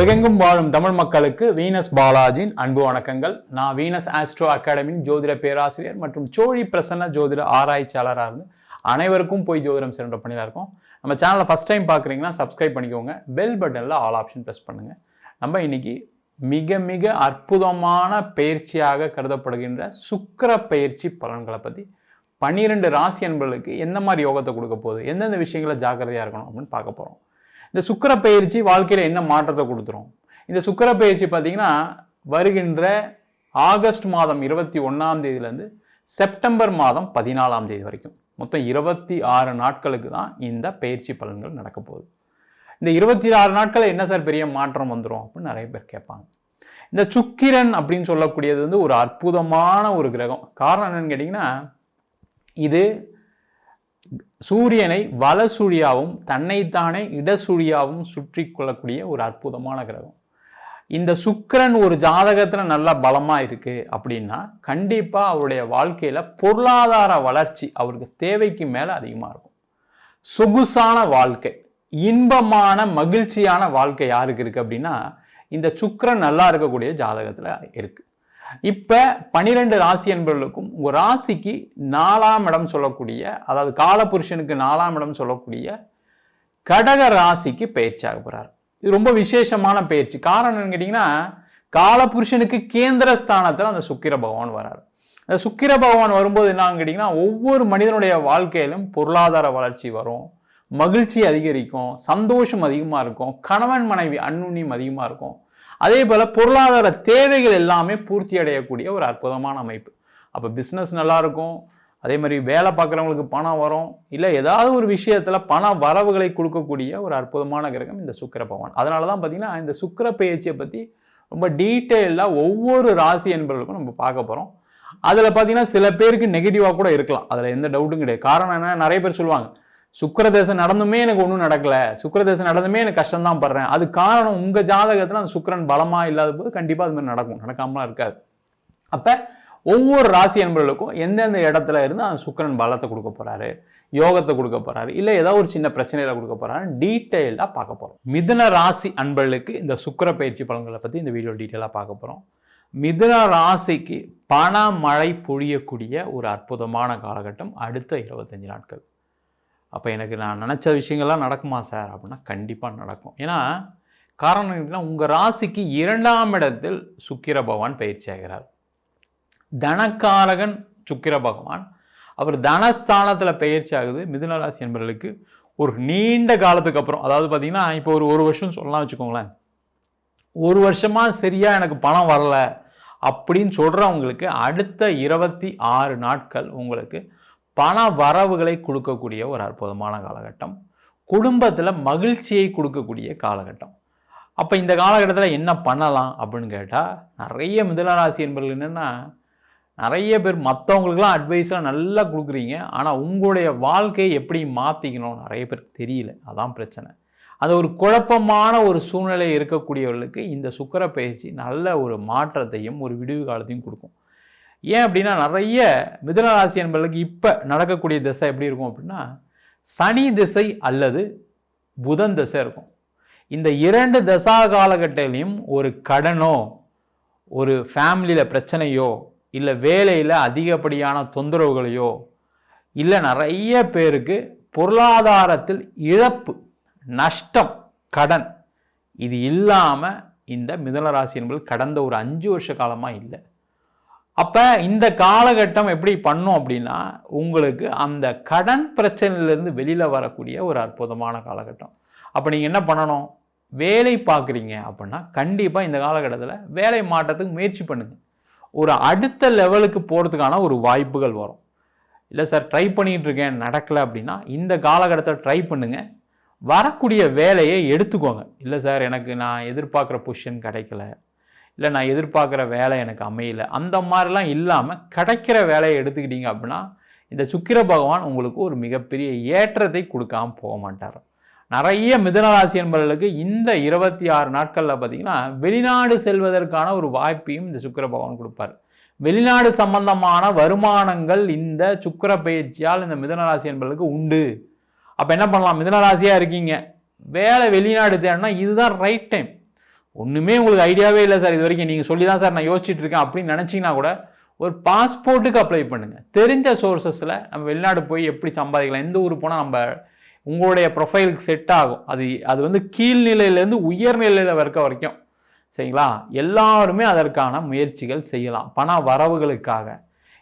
உலகெங்கும் வாழும் தமிழ் மக்களுக்கு வீனஸ் பாலாஜியின் அன்பு வணக்கங்கள். நான் வீனஸ் ஆஸ்ட்ரோ அகாடமியின் ஜோதிட பேராசிரியர் மற்றும் சோழி பிரசன்ன ஜோதிட ஆராய்ச்சியாளராக இருந்து அனைவருக்கும் போய் ஜோதிடம் சென்ற பண்ணிதான் இருக்கோம். நம்ம சேனலை ஃபர்ஸ்ட் டைம் பார்க்குறீங்கன்னா சப்ஸ்கிரைப் பண்ணிக்கோங்க. பெல் பட்டனில் ஆல் ஆப்ஷன் ப்ரெஸ் பண்ணுங்கள். நம்ம இன்னைக்கு மிக மிக அற்புதமான பயிற்சியாக கருதப்படுகின்ற சுக்கிர பயிற்சி பலன்களை பற்றி 12 ராசி அன்பர்களுக்கு எந்த மாதிரி யோகத்தை கொடுக்க போகுது, எந்தெந்த விஷயங்களை ஜாக்கிரதையாக இருக்கணும் அப்படின்னு பார்க்க போகிறோம். இந்த சுக்கிர பயிற்சி வாழ்க்கையில் என்ன மாற்றத்தை கொடுத்துரும்? இந்த சுக்கிர பயிற்சி பார்த்தீங்கன்னா வருகின்ற ஆகஸ்ட் மாதம் 21ஆம் தேதியிலேருந்து செப்டம்பர் மாதம் 14ஆம் தேதி வரைக்கும் மொத்தம் 26 நாட்களுக்கு தான் இந்த பயிற்சி பலன்கள் நடக்க போகுது. இந்த 26 நாட்களில் என்ன சார் பெரிய மாற்றம் வந்துடும் அப்படின்னு நிறைய பேர் கேட்பாங்க. இந்த சுக்கிரன் அப்படின்னு சொல்லக்கூடியது வந்து ஒரு அற்புதமான ஒரு கிரகம். காரணம் என்னன்னு கேட்டிங்கன்னா, இது சூரியனை வலசூழியாவும் தன்னைத்தானே இடசூழியாவும் சுற்றி கொள்ளக்கூடிய ஒரு அற்புதமான கிரகம். இந்த சுக்கிரன் ஒரு ஜாதகத்தில் நல்லா பலமாக இருக்கு அப்படின்னா கண்டிப்பாக அவருடைய வாழ்க்கையில் பொருளாதார வளர்ச்சி அவருக்கு தேவைக்கு மேலே அதிகமாக இருக்கும். சொகுசான வாழ்க்கை, இன்பமான மகிழ்ச்சியான வாழ்க்கை யாருக்கு இருக்கு அப்படின்னா இந்த சுக்கிரன் நல்லா இருக்கக்கூடிய ஜாதகத்தில் இருக்கு. இப்போ 12 ராசி என்பவர்களுக்கும் ஒரு ராசிக்கு 4ஆம் இடம் சொல்லக்கூடிய, அதாவது காலபுருஷனுக்கு 4ஆம் இடம் சொல்லக்கூடிய கடக ராசிக்கு பயிற்சி ஆக போறார். இது ரொம்ப விசேஷமான பயிற்சி. காரணம் என்னன்னு கேட்டீங்கன்னா, காலபுருஷனுக்கு கேந்திர ஸ்தானத்தில் அந்த சுக்கிர பகவான் வராரு. அந்த சுக்கிர பகவான் வரும்போது என்னன்னு கேட்டீங்கன்னா, ஒவ்வொரு மனிதனுடைய வாழ்க்கையிலும் பொருளாதார வளர்ச்சி வரும், மகிழ்ச்சி அதிகரிக்கும், சந்தோஷம் அதிகமாக இருக்கும், கணவன் மனைவி அன்னுண்ணியம் அதிகமாக இருக்கும். அதே போல் பொருளாதார தேவைகள் எல்லாமே பூர்த்தி அடையக்கூடிய ஒரு அற்புதமான அமைப்பு. அப்போ பிஸ்னஸ் நல்லா இருக்கும். அதே மாதிரி வேலை பார்க்குறவங்களுக்கு பணம் வரும், இல்லை ஏதாவது ஒரு விஷயத்தில் பண வரவுகளை கொடுக்கக்கூடிய ஒரு அற்புதமான கிரகம் இந்த சுக்கிர பகவான். அதனால தான் பார்த்தீங்கன்னா இந்த சுக்கிர பயிற்சியை பற்றி ரொம்ப டீட்டெயிலாக ஒவ்வொரு ராசி என்பவர்களுக்கும் நம்ம பார்க்க போகிறோம். அதில் பார்த்தீங்கன்னா சில பேருக்கு நெகட்டிவாக கூட இருக்கலாம், அதில் எந்த டவுட்டும் கிடையாது. காரணம் என்ன, நிறைய பேர் சொல்லுவாங்க சுக்கிரதேசம் நடந்துமே எனக்கு ஒன்றும் நடக்கலை, சுக்கிரதேசம் நடந்துமே எனக்கு கஷ்டம்தான் படுறேன். அது காரணம் உங்கள் ஜாதகத்தில் அந்த சுக்கிரன் பலமாக இல்லாத போது கண்டிப்பாக அது மாதிரி நடக்கும், நடக்காமலாம் இருக்காது. அப்போ ஒவ்வொரு ராசி என்பவர்களுக்கும் எந்தெந்த இடத்துல இருந்து அந்த சுக்கிரன் பலத்தை கொடுக்க போகிறாரு, யோகத்தை கொடுக்க போகிறாரு, இல்லை ஏதாவது ஒரு சின்ன பிரச்சனையில் கொடுக்க போகிறாரு டீட்டெயில்டாக பார்க்க போகிறோம். மிதுன ராசி அன்பர்களுக்கு இந்த சுக்கிர பயிற்சி பலன்களை பற்றி இந்த வீடியோ டீட்டெயிலாக பார்க்க போகிறோம். மிதுன ராசிக்கு பண மழை பொழியக்கூடிய ஒரு அற்புதமான காலகட்டம் அடுத்த 25 நாட்கள். அப்போ எனக்கு நான் நினச்ச விஷயங்கள்லாம் நடக்குமா சார் அப்படின்னா கண்டிப்பாக நடக்கும். ஏன்னா காரணம் என்னன்னா, உங்கள் ராசிக்கு 2ஆம் இடத்தில் சுக்கிர பகவான் பயிற்சி ஆகிறார். தனக்காரகன் சுக்கிர பகவான் அவர் தனஸ்தானத்தில் பயிற்சி ஆகுது. மிதுன ராசி என்பவர்களுக்கு ஒரு நீண்ட காலத்துக்கு அப்புறம், அதாவது பார்த்தீங்கன்னா இப்போ ஒரு வருஷம் சொல்லலாம் வச்சுக்கோங்களேன், ஒரு வருஷமாக சரியாக எனக்கு பணம் வரல அப்படின்னு சொல்கிறவங்களுக்கு அடுத்த 26 நாட்கள் உங்களுக்கு பண வரவுகளை கொடுக்கக்கூடிய ஒரு அற்புதமான காலகட்டம், குடும்பத்தில் மகிழ்ச்சியை கொடுக்கக்கூடிய காலகட்டம். அப்போ இந்த காலகட்டத்தில் என்ன பண்ணலாம் அப்படின்னு கேட்டால், நிறைய மிதுனராசி என்பவர்கள் என்னென்னா, நிறைய பேர் மற்றவங்களுக்குலாம் அட்வைஸ்லாம் நல்லா கொடுக்குறீங்க, ஆனால் உங்களுடைய வாழ்க்கையை எப்படி மாற்றிக்கணும் நிறைய பேருக்கு தெரியல. அதான் பிரச்சனை. அது ஒரு குழப்பமான ஒரு சூழ்நிலை இருக்கக்கூடியவர்களுக்கு இந்த சுக்கிர பயிற்சி நல்ல ஒரு மாற்றத்தையும் ஒரு விடிவு காலத்தையும் கொடுக்கும். ஏன் அப்படின்னா, நிறைய மிதுனராசி என்பவர்களுக்கு இப்போ நடக்கக்கூடிய திசை எப்படி இருக்கும் அப்படின்னா, சனி திசை அல்லது புதன் திசை இருக்கும். இந்த 2 தசா காலகட்டத்திலையும் ஒரு கடனோ, ஒரு ஃபேமிலியில் பிரச்சனையோ, இல்லை வேலையில் அதிகப்படியான தொந்தரவுகளையோ, இல்லை நிறைய பேருக்கு பொருளாதாரத்தில் இழப்பு, நஷ்டம், கடன், இது இல்லாமல் இந்த மிதுனராசி என்பது கடந்த ஒரு 5 வருஷ காலமாக இல்லை. அப்போ இந்த காலகட்டம் எப்படி பண்ணும் அப்படின்னா, உங்களுக்கு அந்த கடன் பிரச்சனையிலேருந்து வெளியில் வரக்கூடிய ஒரு அற்புதமான காலகட்டம். அப்போ நீங்கள் என்ன பண்ணணும், வேலை பார்க்குறீங்க அப்படின்னா கண்டிப்பாக இந்த காலகட்டத்தில் வேலை மாற்றத்துக்கு முயற்சி பண்ணுங்கள். ஒரு அடுத்த லெவலுக்கு போகிறதுக்கான ஒரு வாய்ப்புகள் வரும். இல்லை சார் ட்ரை பண்ணிகிட்டு இருக்கேன் நடக்கலை அப்படின்னா இந்த காலகட்டத்தில் ட்ரை பண்ணுங்கள், வரக்கூடிய வேலையை எடுத்துக்கோங்க. இல்லை சார் எனக்கு நான் எதிர்பார்க்குற பொசிஷன் கிடைக்கல, இல்லை நான் எதிர்பார்க்குற வேலை எனக்கு அமையலை, அந்த மாதிரிலாம் இல்லாமல் கிடைக்கிற வேலையை எடுத்துக்கிட்டீங்க அப்படின்னா இந்த சுக்கிர பகவான் உங்களுக்கு ஒரு மிகப்பெரிய ஏற்றத்தை கொடுக்காமல் போக மாட்டார். நிறைய மிதுனராசி என்பவர்களுக்கு இந்த 26 நாட்களில் பார்த்தீங்கன்னா வெளிநாடு செல்வதற்கான ஒரு வாய்ப்பையும் இந்த சுக்கிர பகவான் கொடுப்பார். வெளிநாடு சம்பந்தமான வருமானங்கள் இந்த சுக்கிர பயிற்சியால் இந்த மிதுனராசி என்பவர்களுக்கு உண்டு. அப்போ என்ன பண்ணலாம், மிதுனராசியாக இருக்கீங்க, வேலை வெளிநாடு தேடினா இதுதான் ரைட் டைம். ஒன்றுமே உங்களுக்கு ஐடியாவே இல்லை சார், இது வரைக்கும் நீங்கள் சொல்லி தான் சார் நான் யோசிச்சுட்டு இருக்கேன் அப்படின்னு நினச்சிங்கன்னா கூட ஒரு பாஸ்போர்ட்டுக்கு அப்ளை பண்ணுங்கள். தெரிஞ்ச சோர்ஸஸில் நம்ம வெளிநாடு போய் எப்படி சம்பாதிக்கலாம், எந்த ஊர் போனால் நம்ம உங்களுடைய ப்ரொஃபைலுக்கு செட் ஆகும், அது வந்து கீழ்நிலையிலேருந்து உயர்நிலையில் இருக்க வரைக்கும் சரிங்களா, எல்லாருமே அதற்கான முயற்சிகள் செய்யலாம் பண வரவுகளுக்காக.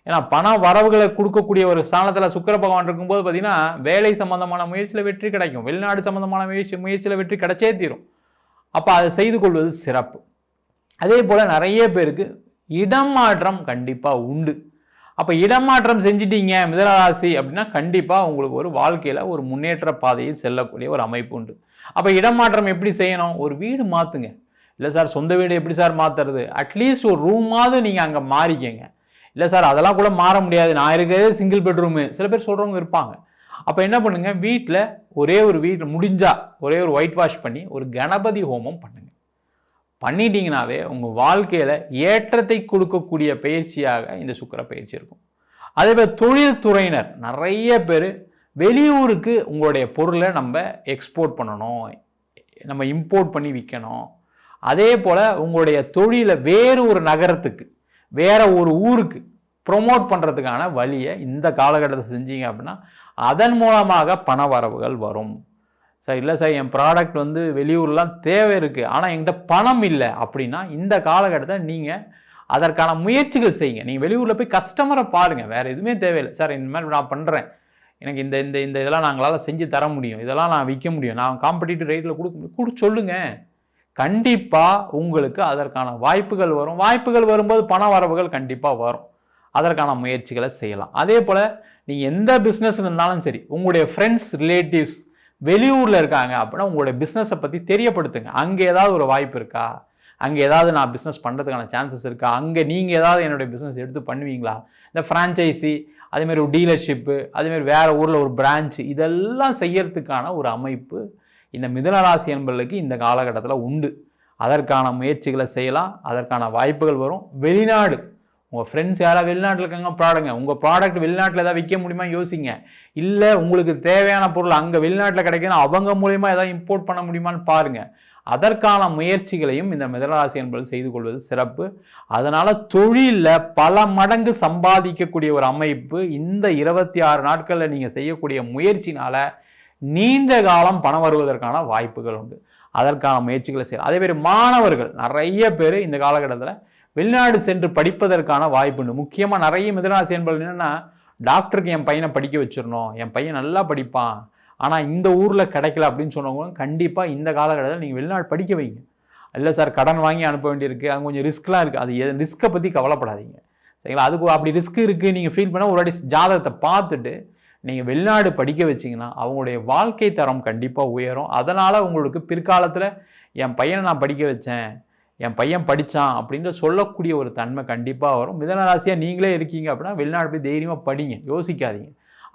ஏன்னா பண வரவுகளை கொடுக்கக்கூடிய ஒரு ஸ்தானத்தில் சுக்கிர பகவான் இருக்கும்போது பார்த்தீங்கன்னா வேலை சம்பந்தமான முயற்சியில் வெற்றி கிடைக்கும், வெளிநாடு சம்பந்தமான முயற்சியில் வெற்றி கிடைச்சே தீரும். அப்போ அதை செய்து கொள்வது சிறப்பு. அதே போல் நிறைய பேருக்கு இடம் மாற்றம் கண்டிப்பாக உண்டு. அப்போ இடமாற்றம் செஞ்சிட்டீங்க மிதுனராசி அப்படின்னா கண்டிப்பாக உங்களுக்கு ஒரு வாழ்க்கையில் ஒரு முன்னேற்ற பாதையில் செல்லக்கூடிய ஒரு அமைப்பு உண்டு. அப்போ இடமாற்றம் எப்படி செய்யணும்? ஒரு வீடு மாற்றுங்க. இல்லை சார் சொந்த வீடு எப்படி சார் மாற்றுறது? அட்லீஸ்ட் ஒரு ரூமாவது நீங்கள் அங்கே மாறிக்கங்க. இல்லை சார் அதெல்லாம் கூட மாற முடியாது, நான் இருக்கிறதே சிங்கிள் பெட்ரூமு, சில பேர் சொல்கிறவங்க இருப்பாங்க. அப்போ என்ன பண்ணுங்கள், வீட்டில் வீட்டில் முடிஞ்சால் ஒரே ஒரு ஒயிட் வாஷ் பண்ணி ஒரு கணபதி ஹோமம் பண்ணுங்கள். பண்ணிட்டீங்கனாவே உங்கள் வாழ்க்கையில் ஏற்றத்தை கொடுக்கக்கூடிய பயிற்சியாக இந்த சுக்கிர பயிற்சி இருக்கும். அதே போல் தொழில் துறையினர் நிறைய பேர் வெளியூருக்கு உங்களுடைய பொருளை நம்ம எக்ஸ்போர்ட் பண்ணணும், நம்ம இம்போர்ட் பண்ணி விற்கணும். அதே போல் உங்களுடைய தொழிலை வேறு ஒரு நகரத்துக்கு வேற ஒரு ஊருக்கு ப்ரொமோட் பண்ணுறதுக்கான வழியை இந்த காலகட்டத்தை செஞ்சீங்க அப்படின்னா அதன் மூலமாக பண வரவுகள் வரும். சார் இல்லை சார் என் ப்ராடக்ட் வந்து வெளியூர்லாம் தேவை இருக்குது ஆனால் என்கிட்ட பணம் இல்லை அப்படின்னா இந்த காலகட்டத்தில் நீங்கள் அதற்கான முயற்சிகள் செய்யுங்க. நீங்கள் வெளியூரில் போய் கஸ்டமரை பாருங்கள், வேறு எதுவுமே தேவையில்லை. சார் இந்த மாதிரி நான் பண்ணுறேன், எனக்கு இந்த இந்த இந்த இதெல்லாம் நாங்களால் செஞ்சு தர முடியும், இதெல்லாம் நான் விற்க முடியும், நான் காம்படிட்டிவ் ரேட்டில் கொடுக்க சொல்லுங்கள். கண்டிப்பாக உங்களுக்கு அதற்கான வாய்ப்புகள் வரும். வாய்ப்புகள் வரும்போது பண வரவுகள் கண்டிப்பாக வரும். அதற்கான முயற்சிகளை செய்யலாம். அதே போல் நீங்கள் எந்த பிஸ்னஸ் இருந்தாலும் சரி, உங்களுடைய ஃப்ரெண்ட்ஸ் ரிலேட்டிவ்ஸ் வெளியூரில் இருக்காங்க அப்படின்னா உங்களுடைய பிஸ்னஸை பற்றி தெரியப்படுத்துங்க. அங்கே ஏதாவது ஒரு வாய்ப்பு இருக்கா, அங்கே ஏதாவது நான் பிஸ்னஸ் பண்ணுறதுக்கான சான்சஸ் இருக்கா, அங்கே நீங்கள் ஏதாவது என்னுடைய பிஸ்னஸ் எடுத்து பண்ணுவீங்களா, இந்த ஃப்ரான்ச்சைசி அதேமாதிரி ஒரு டீலர்ஷிப்பு அதேமாதிரி வேறு ஊரில் ஒரு பிரான்ச்சு இதெல்லாம் செய்யறதுக்கான ஒரு அமைப்பு இந்த மிதுனராசி என்பவர்களுக்கு இந்த காலகட்டத்தில் உண்டு. அதற்கான முயற்சிகளை செய்யலாம், அதற்கான வாய்ப்புகள் வரும். வெளிநாடு உங்கள் ஃப்ரெண்ட்ஸ் யாராவது வெளிநாட்டில் இருக்காங்க ப்ராடக்ட், உங்கள் ப்ராடக்ட் வெளிநாட்டில் ஏதாவது விற்க முடியுமா யோசிங்க. இல்லை உங்களுக்கு தேவையான பொருள் அங்கே வெளிநாட்டில் கிடைக்குதுன்னா அவங்க மூலயமா ஏதாவது இம்போர்ட் பண்ண முடியுமான்னு பாருங்கள். அதற்கான முயற்சிகளையும் இந்த மிதுனராசி என்பது செய்து கொள்வது சிறப்பு. அதனால் தொழிலில் பல மடங்கு சம்பாதிக்கக்கூடிய ஒரு அமைப்பு இந்த 26 நாட்களில் நீங்கள் செய்யக்கூடிய முயற்சினால் நீண்ட காலம் பணம் வருவதற்கான வாய்ப்புகள் உண்டு. அதற்கான முயற்சிகளை செய்யலாம். அதேமாதிரி மாணவர்கள் நிறைய பேர் இந்த காலகட்டத்தில் வெளிநாடு சென்று படிப்பதற்கான வாய்ப்பு உண்டு. முக்கியமாக நிறைய மிதுனராசி என்பது என்னென்னா, டாக்டருக்கு என் பையனை படிக்க வச்சிடணும், என் பையன் நல்லா படிப்பான் ஆனால் இந்த ஊரில் கிடைக்கல அப்படின்னு சொன்னவங்க கண்டிப்பாக இந்த காலகட்டத்தில் நீங்கள் வெளிநாடு படிக்க வைங்க. இல்லை சார் கடன் வாங்கி அனுப்ப வேண்டியிருக்கு, அது கொஞ்சம் ரிஸ்க்லாம் இருக்குது, அது ரிஸ்க்கை பற்றி கவலைப்படாதீங்க சரிங்களா. அதுக்கு அப்படி ரிஸ்க் இருக்குது நீங்கள் ஃபீல் பண்ணால் ஒரு வாட்டி ஜாதகத்தை பார்த்துட்டு நீங்கள் வெளிநாடு படிக்க வச்சிங்கன்னா அவங்களுடைய வாழ்க்கை தரம் கண்டிப்பாக உயரும். அதனால் உங்களுக்கு பிற்காலத்தில் என் பையனை நான் படிக்க வச்சேன், என் பையன் படித்தான் அப்படின்ற சொல்லக்கூடிய ஒரு தன்மை கண்டிப்பாக வரும். மிதுனராசியாக நீங்களே இருக்கீங்க அப்படின்னா வெளிநாடு போய் தைரியமாக படிங்க, யோசிக்காதீங்க.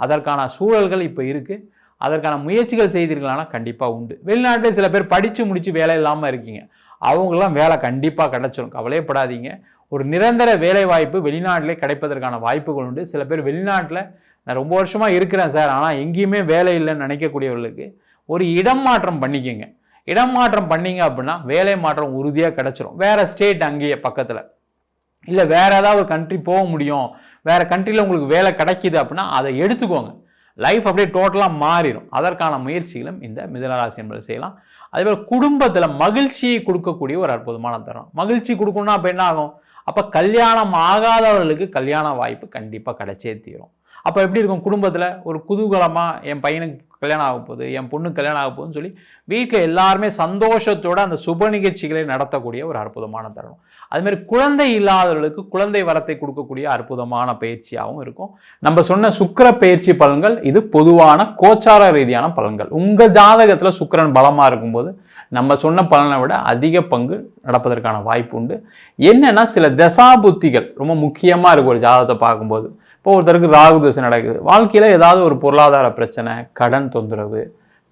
அதற்கான சூழல்கள் இப்போ இருக்குது. அதற்கான முயற்சிகள் செய்தீர்களானா கண்டிப்பாக உண்டு. வெளிநாட்டில் சில பேர் படித்து முடித்து வேலை இல்லாமல் இருக்கீங்க, அவங்களாம் வேலை கண்டிப்பாக கிடைச்சிடும், கவலைப்படாதீங்க. ஒரு நிரந்தர வேலை வாய்ப்பு வெளிநாட்டிலே கிடைப்பதற்கான வாய்ப்புகள் உண்டு. சில பேர் வெளிநாட்டில் நான் ரொம்ப வருஷமாக இருக்கிறேன் சார் ஆனால் எங்கேயுமே வேலை இல்லைன்னு நினைக்கக்கூடியவர்களுக்கு ஒரு இடம் மாற்றம் பண்ணிக்கோங்க. இடம் மாற்றம் பண்ணிங்க அப்படின்னா வேலை மாற்றம் உறுதியாக கிடச்சிரும். வேறு ஸ்டேட் அங்கேயே பக்கத்தில், இல்லை வேறு ஏதாவது ஒரு கண்ட்ரி போக முடியும், வேறு கண்ட்ரியில் உங்களுக்கு வேலை கிடைக்கிது அப்படின்னா அதை எடுத்துக்கோங்க. லைஃப் அப்படியே டோட்டலாக மாறிடும். அதற்கான முயற்சிகளும் இந்த மிதுனராசி என்பது செய்யலாம். அதேபோல் குடும்பத்தில் மகிழ்ச்சியை கொடுக்கக்கூடிய ஒரு அற்புதமான தருணம். மகிழ்ச்சி கொடுக்கணும்னா அப்போ என்ன ஆகும், அப்போ கல்யாணம் ஆகாதவர்களுக்கு கல்யாண வாய்ப்பு கண்டிப்பாக கிடைச்சே தீரும். அப்போ எப்படி இருக்கும், குடும்பத்தில் ஒரு குதூகலமாக என் பையனுக்கு கல்யாணம் ஆக போகுது, என் பொண்ணுக்கு கல்யாணம் ஆக போகுதுன்னு சொல்லி வீட்டில் எல்லாருமே சந்தோஷத்தோடு அந்த சுப நிகழ்ச்சிகளை நடத்தக்கூடிய ஒரு அற்புதமான தருணம். அதுமாதிரி குழந்தை இல்லாதவர்களுக்கு குழந்தை வரத்தை கொடுக்கக்கூடிய அற்புதமான பயிற்சியாகவும் இருக்கும். நம்ம சொன்ன சுக்கிர பயிற்சி பலன்கள் இது பொதுவான கோச்சார ரீதியான பலன்கள். உங்கள் ஜாதகத்தில் சுக்கிரன் பலமாக இருக்கும்போது நம்ம சொன்ன பலனை விட அதிக பங்கு நடப்பதற்கான வாய்ப்பு உண்டு. என்னென்னா சில தசாபுத்திகள் ரொம்ப முக்கியமாக இருக்கும் ஒரு ஜாதகத்தை பார்க்கும்போது. இப்போ ஒருத்தருக்கு ராகு தசை நடக்குது, வாழ்க்கையில் ஏதாவது ஒரு பொருளாதார பிரச்சனை, கடன் தொந்தரவு,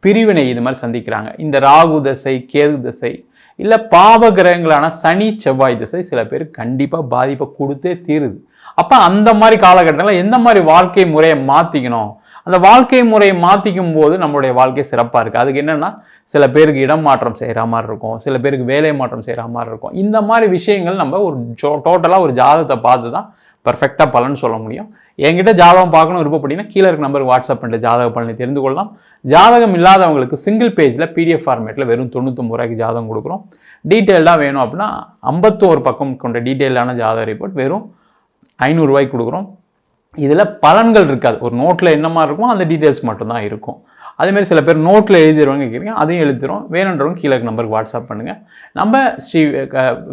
பிரிவினை இது மாதிரி சந்திக்கிறாங்க. இந்த ராகு தசை, கேது தசை, இல்லை பாவ கிரகங்களான சனி செவ்வாய் திசை சில பேர் கண்டிப்பாக பாதிப்பை கொடுத்தே தீருது. அப்போ அந்த மாதிரி காலகட்டங்களில் எந்த மாதிரி வாழ்க்கை முறையை மாற்றிக்கணும், அந்த வாழ்க்கை முறையை மாற்றிக்கும் போது நம்மளுடைய வாழ்க்கை சிறப்பாக இருக்குது. அதுக்கு என்னென்னா, சில பேருக்கு இடம் மாற்றம் செய்கிற மாதிரி இருக்கும், சில பேருக்கு வேலை மாற்றம் செய்கிற மாதிரி இருக்கும். இந்த மாதிரி விஷயங்கள் நம்ம ஒரு டோட்டலாக ஒரு ஜாதகத்தை பார்த்து தான் பர்ஃபெக்டாக பலன் சொல்ல முடியும். என்கிட்ட ஜாதகம் பார்க்கணும் விருப்பப்பட்டீங்கன்னா கீழே இருக்க நம்பருக்கு வாட்ஸ்அப் பண்ணிட்டு ஜாதக பலனை தெரிந்து கொள்ளலாம். ஜாதகம் இல்லாதவங்களுக்கு சிங்கிள் பேஜில் பிடிஎஃப் ஃபார்மேட்டில் வெறும் 99 ரூபாய்க்கு ஜாதகம் கொடுக்குறோம். டீட்டெயில்டாக வேணும் அப்படின்னா 51 பக்கம் கொண்ட டீட்டெயிலான ஜாதக ரிப்போர்ட் வெறும் 500 ரூபாய்க்கு கொடுக்குறோம். இதில் பலன்கள் இருக்காது, ஒரு நோட்டில் என்ன மாதிரி இருக்கும் அந்த டீட்டெயில்ஸ் மட்டும்தான் இருக்கும். அதேமாதிரி சில பேர் நோட்டில் எழுதிடுவாங்க கேட்குறீங்க, அதையும் எழுதிடுறோம். வேணுன்றவங்க கீழே நம்பருக்கு வாட்ஸ்அப் பண்ணுங்கள். நம்ம ஸ்ரீ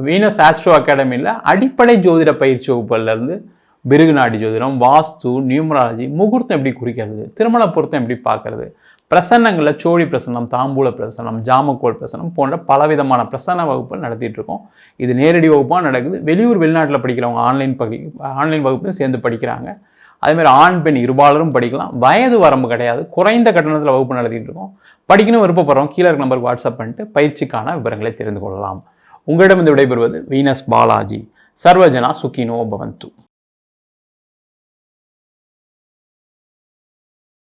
வீனஸ் ஆஸ்ட்ரோ அகாடமியில் அடிப்படை ஜோதிட பயிற்சி வகுப்புலேருந்து பிருகு நாடி ஜோதிடம், வாஸ்து, நியூமராலஜி, முகூர்த்தம் எப்படி குறிக்கிறது, திருமண பொருத்தம் எப்படி பார்க்கறது, பிரசன்னங்களில் சோழி பிரசன்னம், தாம்பூல பிரசன்னம், ஜாமக்கோல் பிரசன்னம் போன்ற பலவிதமான பிரசன்ன வகுப்புகள் நடத்திட்டு இருக்கோம். இது நேரடி வகுப்பாக நடக்குது. வெளியூர் வெளிநாட்டில் படிக்கிறவங்க ஆன்லைன் வகுப்பும் சேர்ந்து படிக்கிறாங்க. அதேமாதிரி ஆண் பெண் இருபாலரும் படிக்கலாம். வயது வரம்பு கிடையாது. குறைந்த கட்டணத்தில் வகுப்பு நடத்திட்டு இருக்கோம். படிக்கணும் விருப்பப்படுறோம் கீழே இருக்க நம்பருக்கு வாட்ஸ்அப் பண்ணிட்டு பயிற்சிக்கான விவரங்களை தெரிந்து கொள்ளலாம். உங்களிடம் இந்த விடைபெறுவது வீனஸ் பாலாஜி. சர்வஜனா சுகினோ பவந்து.